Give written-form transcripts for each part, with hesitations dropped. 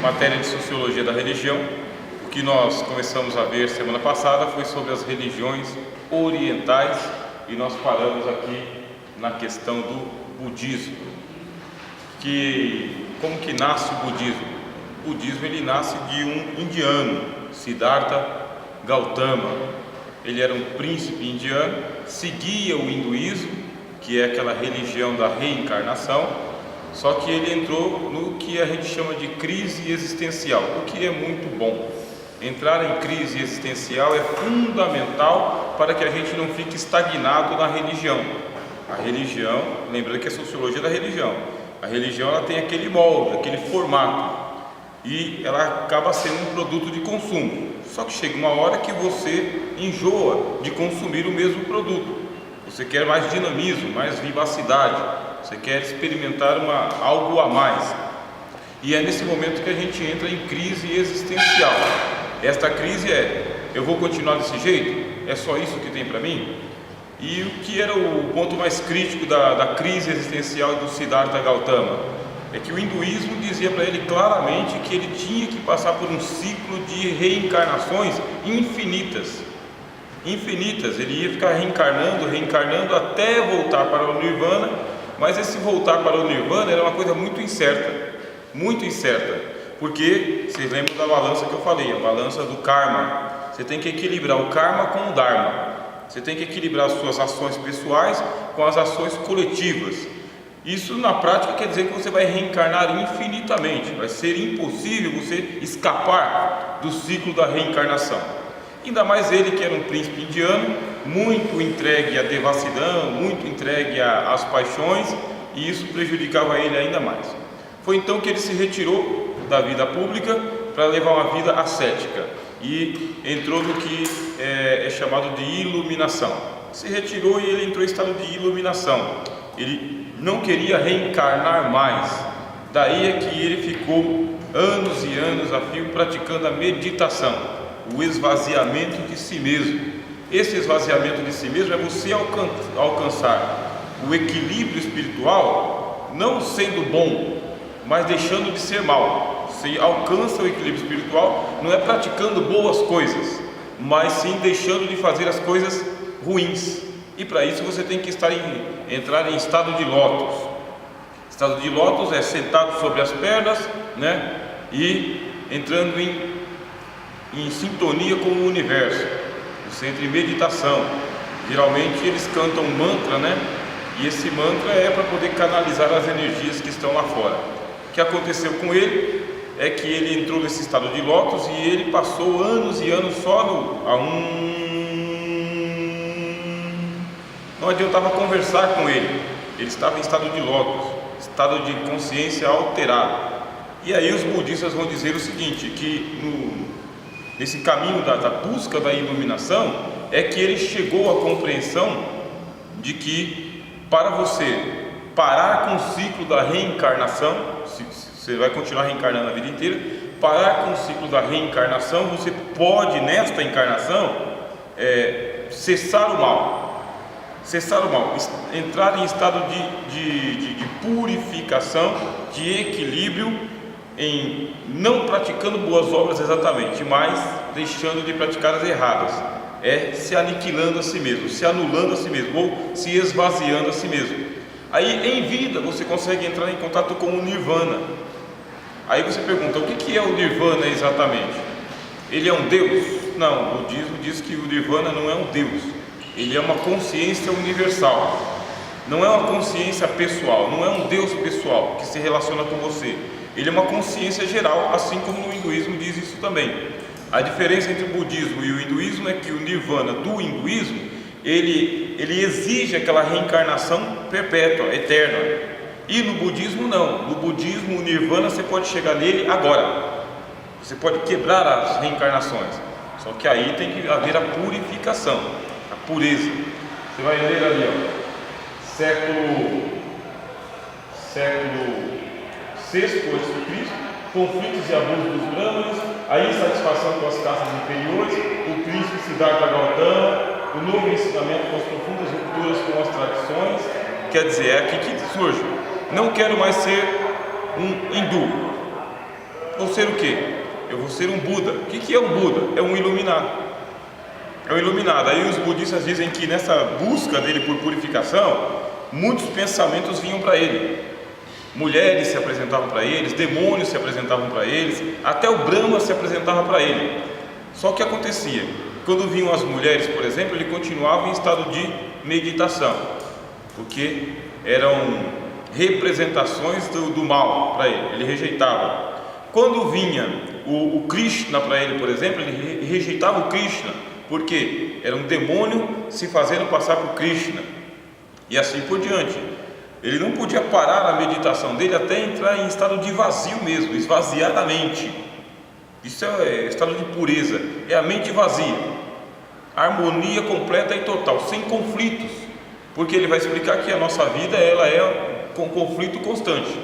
matéria de Sociologia da Religião. O que nós começamos a ver semana passada foi sobre as religiões orientais e nós paramos aqui na questão do budismo. Como que nasce o budismo? O budismo ele nasce de um indiano, Siddhartha Gautama. Ele era um príncipe indiano, seguia o hinduísmo, que é aquela religião da reencarnação, só que ele entrou no que a gente chama de crise existencial, o que é muito bom. Entrar em crise existencial é fundamental para que a gente não fique estagnado na religião. A religião, lembrando que é sociologia da religião, a religião ela tem aquele molde, aquele formato, e ela acaba sendo um produto de consumo. Só que chega uma hora que você enjoa de consumir o mesmo produto. Você quer mais dinamismo, mais vivacidade, você quer experimentar algo a mais. E é nesse momento que a gente entra em crise existencial. Esta crise eu vou continuar desse jeito? É só isso que tem para mim? E o que era o ponto mais crítico da crise existencial do Siddhartha Gautama? É que o hinduísmo dizia para ele claramente que ele tinha que passar por um ciclo de reencarnações infinitas. Ele ia ficar reencarnando até voltar para o Nirvana, mas esse voltar para o Nirvana era uma coisa muito incerta, porque vocês lembram da balança que eu falei, a balança do karma. Você tem que equilibrar o karma com o dharma, você tem que equilibrar as suas ações pessoais com as ações coletivas. Isso na prática quer dizer que você vai reencarnar infinitamente, vai ser impossível você escapar do ciclo da reencarnação. Ainda mais ele que era um príncipe indiano, muito entregue à devassidão, muito entregue às paixões, e isso prejudicava ele ainda mais. Foi então que ele se retirou da vida pública para levar uma vida ascética e entrou no que é chamado de iluminação. Se retirou e ele entrou em estado de iluminação. Ele não queria reencarnar mais. Daí é que ele ficou anos e anos a fio praticando a meditação, o esvaziamento de si mesmo. Esse esvaziamento de si mesmo é você alcançar o equilíbrio espiritual, não sendo bom, mas deixando de ser mal. Você alcança o equilíbrio espiritual não é praticando boas coisas, mas sim deixando de fazer as coisas ruins. E para isso você tem que entrar em estado de lótus. Estado de lótus é sentado sobre as pernas, e entrando em sintonia com o universo. Você entra em meditação. Geralmente eles cantam um mantra, e esse mantra é para poder canalizar as energias que estão lá fora. O que aconteceu com ele é que ele entrou nesse estado de lótus e ele passou anos e anos só não adiantava conversar com ele. Ele estava em estado de lótus, estado de consciência alterado. E aí os budistas vão dizer o seguinte, que nesse caminho da busca da iluminação é que ele chegou à compreensão de que para você parar com o ciclo da reencarnação, você vai continuar reencarnando a vida inteira, parar com o ciclo da reencarnação, você pode nesta encarnação cessar o mal, entrar em estado de purificação, de equilíbrio, em não praticando boas obras exatamente, mas deixando de praticar as erradas, se aniquilando a si mesmo, se anulando a si mesmo, ou se esvaziando a si mesmo. Aí em vida você consegue entrar em contato com o Nirvana. Aí você pergunta, o que é o Nirvana exatamente? Ele é um Deus? Não, o budismo diz que o Nirvana não é um Deus, ele é uma consciência universal, não é uma consciência pessoal, não é um Deus pessoal que se relaciona com você. Ele é uma consciência geral, assim como no hinduísmo diz isso também. A diferença entre o budismo e o hinduísmo é que o Nirvana do hinduísmo, ele exige aquela reencarnação perpétua, eterna. E no budismo não. No budismo o Nirvana você pode chegar nele agora. Você pode quebrar as reencarnações. Só que aí tem que haver a purificação, a pureza. Você vai ler ali, século VI a.C., conflitos e abusos dos brahmanes, a insatisfação com as castas inferiores, o príncipe Siddhartha Gautama, o novo ensinamento com as profundas rupturas com as tradições. Quer dizer, é aqui que surge: não quero mais ser um hindu, Vou ser o quê? Eu vou ser um Buda. O que é um Buda? É um iluminado. É um iluminado. Aí os budistas dizem que nessa busca dele por purificação, muitos pensamentos vinham para ele. Mulheres se apresentavam para eles, demônios se apresentavam para eles, até o Brahma se apresentava para ele. Só que acontecia, quando vinham as mulheres, por exemplo, ele continuava em estado de meditação, porque eram representações do mal para ele, ele rejeitava. Quando vinha o Krishna para ele, por exemplo, ele rejeitava o Krishna, porque era um demônio se fazendo passar por Krishna, e assim por diante. Ele não podia parar a meditação dele até entrar em estado de vazio mesmo, esvaziar a mente. Isso é estado de pureza, é a mente vazia, harmonia completa e total, sem conflitos, porque ele vai explicar que a nossa vida ela é com conflito constante.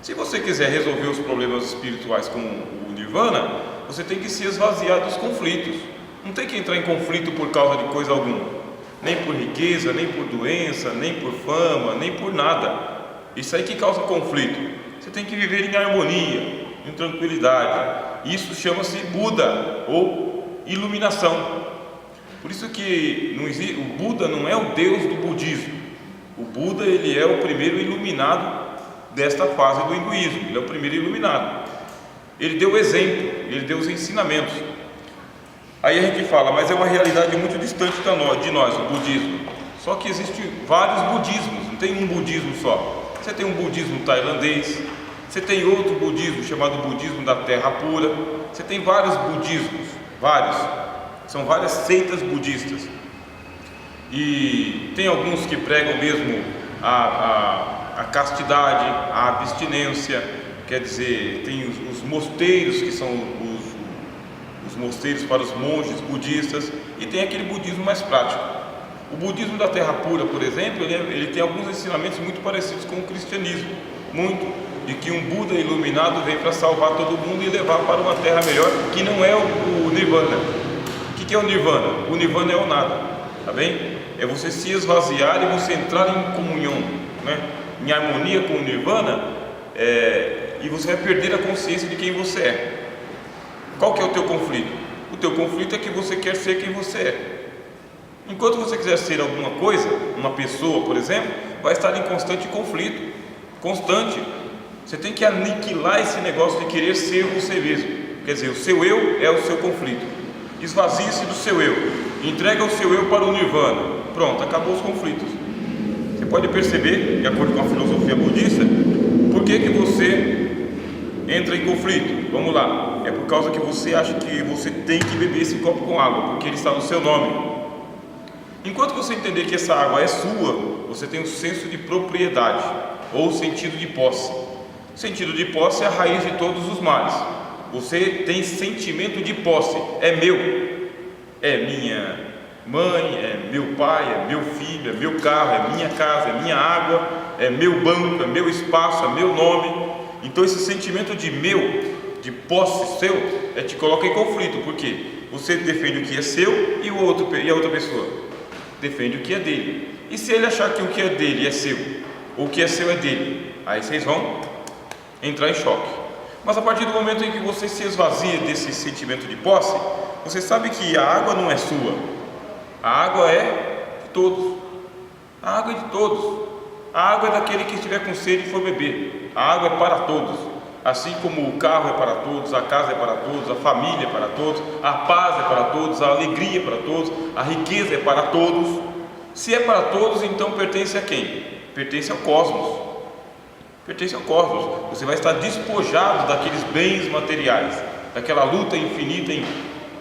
Se você quiser resolver os problemas espirituais com o Nirvana, você tem que se esvaziar dos conflitos. Não tem que entrar em conflito por causa de coisa alguma, nem por riqueza, nem por doença, nem por fama, nem por nada. Isso aí que causa conflito. Você tem que viver em harmonia, em tranquilidade. Isso chama-se Buda ou iluminação. Por isso que não existe, o Buda não é o Deus do budismo. O Buda ele é o primeiro iluminado desta fase do hinduísmo. Ele é o primeiro iluminado. Ele deu exemplo, ele deu os ensinamentos. Aí a gente fala, mas é uma realidade muito distante de nós, o budismo. Só que existem vários budismos, não tem um budismo só. Você tem um budismo tailandês, você tem outro budismo chamado budismo da terra pura. Você tem vários budismos, vários. São várias seitas budistas. E tem alguns que pregam mesmo a castidade, a abstinência. Quer dizer, tem os mosteiros, que são os mosteiros para os monges budistas, e tem aquele budismo mais prático. O budismo da terra pura, por exemplo, ele tem alguns ensinamentos muito parecidos com o cristianismo, muito, de que um Buda iluminado vem para salvar todo mundo e levar para uma terra melhor, que não é o Nirvana. O que é o Nirvana? O Nirvana é o nada, tá bem? É você se esvaziar e você entrar em comunhão, né? Em harmonia com o Nirvana, e você vai perder a consciência de quem você é. Qual que é o teu conflito? O teu conflito é que você quer ser quem você é. Enquanto você quiser ser alguma coisa, uma pessoa, por exemplo, vai estar em constante conflito, constante. Você tem que aniquilar esse negócio de querer ser você mesmo. Quer dizer, o seu eu é o seu conflito. Esvazie-se do seu eu, entrega o seu eu para o Nirvana. Pronto, acabou os conflitos. Você pode perceber, de acordo com a filosofia budista, por que você entra em conflito. Vamos lá, é por causa que você acha que você tem que beber esse copo com água, porque ele está no seu nome. Enquanto você entender que essa água é sua, você tem um senso de propriedade, ou sentido de posse. O sentido de posse é a raiz de todos os males. Você tem sentimento de posse, é meu, é minha mãe, é meu pai, é meu filho, é meu carro, é minha casa, é minha água, é meu banco, é meu espaço, é meu nome. Então esse sentimento de meu, de posse seu, te coloca em conflito, porque você defende o que é seu e a outra pessoa defende o que é dele. E se ele achar que o que é dele é seu, ou o que é seu é dele, aí vocês vão entrar em choque. Mas a partir do momento em que você se esvazia desse sentimento de posse, você sabe que a água não é sua, a água é de todos, a água é de todos. A água é daquele que estiver com sede e for beber. A água é para todos. Assim como o carro é para todos, a casa é para todos, a família é para todos, a paz é para todos, a alegria é para todos, a riqueza é para todos. Se é para todos, então pertence a quem? Pertence ao cosmos. Pertence ao cosmos. Você vai estar despojado daqueles bens materiais, daquela luta infinita em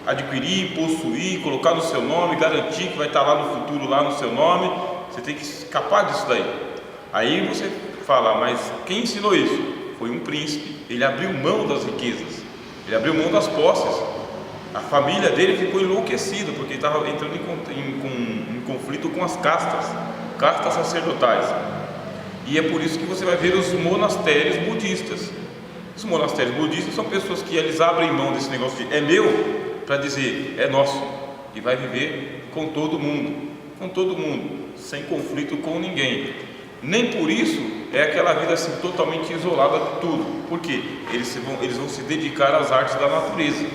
adquirir, possuir, colocar no seu nome, garantir que vai estar lá no futuro, lá no seu nome. Você tem que escapar disso daí. Aí você fala, mas quem ensinou isso? Foi um príncipe. Ele abriu mão das riquezas, ele abriu mão das posses. A família dele ficou enlouquecida, porque estava entrando em conflito com as castas sacerdotais. E é por isso que você vai ver os monastérios budistas. Os monastérios budistas são pessoas que eles abrem mão desse negócio de é meu, para dizer é nosso, e vai viver com todo mundo, sem conflito com ninguém. Nem por isso é aquela vida assim totalmente isolada de tudo. Por quê? Eles vão se dedicar às artes da natureza,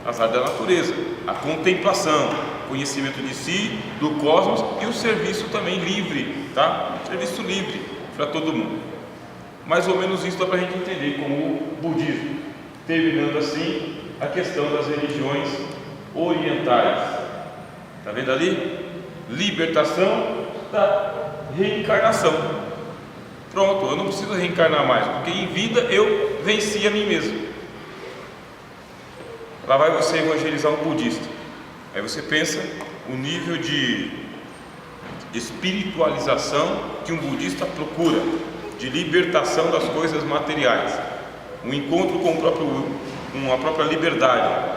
às artes da natureza, a contemplação, conhecimento de si, do cosmos e o serviço também livre, tá? Serviço livre para todo mundo. Mais ou menos isso dá para a gente entender como o budismo. Terminando assim a questão das religiões orientais. Está vendo ali? Libertação da reencarnação. Pronto, eu não preciso reencarnar mais, porque em vida eu venci a mim mesmo. Lá vai você evangelizar um budista. Aí você pensa o nível de espiritualização que um budista procura, de libertação das coisas materiais, um encontro com a própria liberdade,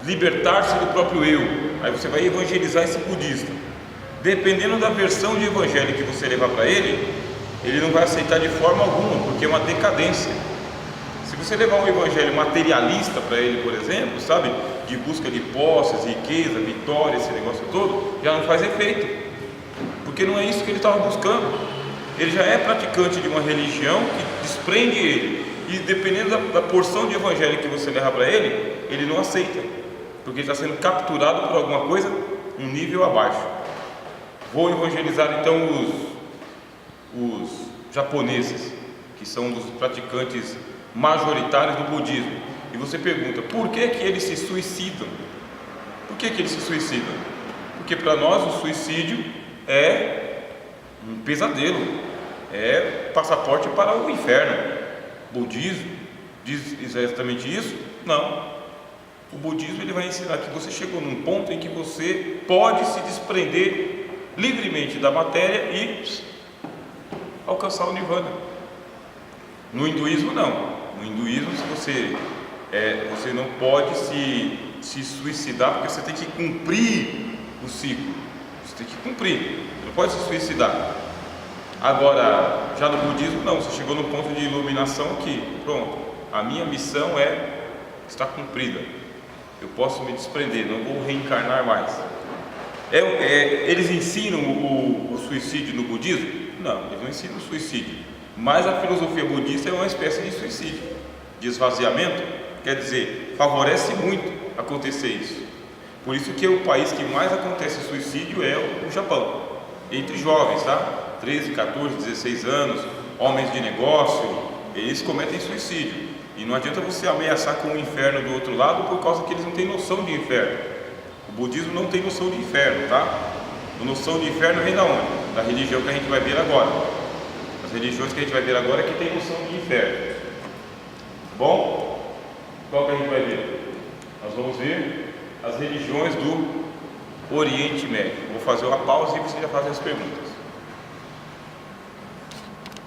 libertar-se do próprio eu. Aí você vai evangelizar esse budista. Dependendo da versão de evangelho que você levar para ele não vai aceitar de forma alguma, porque é uma decadência. Se você levar um evangelho materialista para ele, por exemplo, sabe, de busca de posses, riqueza, vitória, esse negócio todo, já não faz efeito, porque não é isso que ele estava buscando. Ele já é praticante de uma religião que desprende ele, e dependendo da porção de evangelho que você levar para ele não aceita, porque ele está sendo capturado por alguma coisa um nível abaixo. Vou evangelizar então os japoneses, que são dos praticantes majoritários do budismo, e você pergunta, por que eles se suicidam? Por que eles se suicidam? Porque para nós o suicídio é um pesadelo, é passaporte para o inferno. O budismo diz exatamente isso? Não. O budismo ele vai ensinar que você chegou num ponto em que você pode se desprender livremente da matéria e alcançar o nirvana. No hinduísmo não. No hinduísmo você não pode se suicidar, porque você tem que cumprir o ciclo. Você tem que cumprir, você não pode se suicidar. Agora, já no budismo não, você chegou no ponto de iluminação que, pronto, a minha missão está cumprida, eu posso me desprender, não vou reencarnar mais. Eles ensinam o suicídio no budismo? Não, eles não ensinam o suicídio, mas a filosofia budista é uma espécie de suicídio, de esvaziamento, quer dizer, favorece muito acontecer isso. Por isso que o país que mais acontece suicídio é o Japão, entre jovens, tá? 13, 14, 16 anos, homens de negócio, eles cometem suicídio. E não adianta você ameaçar com o inferno do outro lado, por causa que eles não têm noção de inferno. O budismo não tem noção de inferno, tá? A noção de inferno vem da onde? Da religião que a gente vai ver agora. As religiões que a gente vai ver agora é que tem noção de inferno. Bom, qual que a gente vai ver? Nós vamos ver as religiões do Oriente Médio. Vou fazer uma pausa e você já faz as perguntas.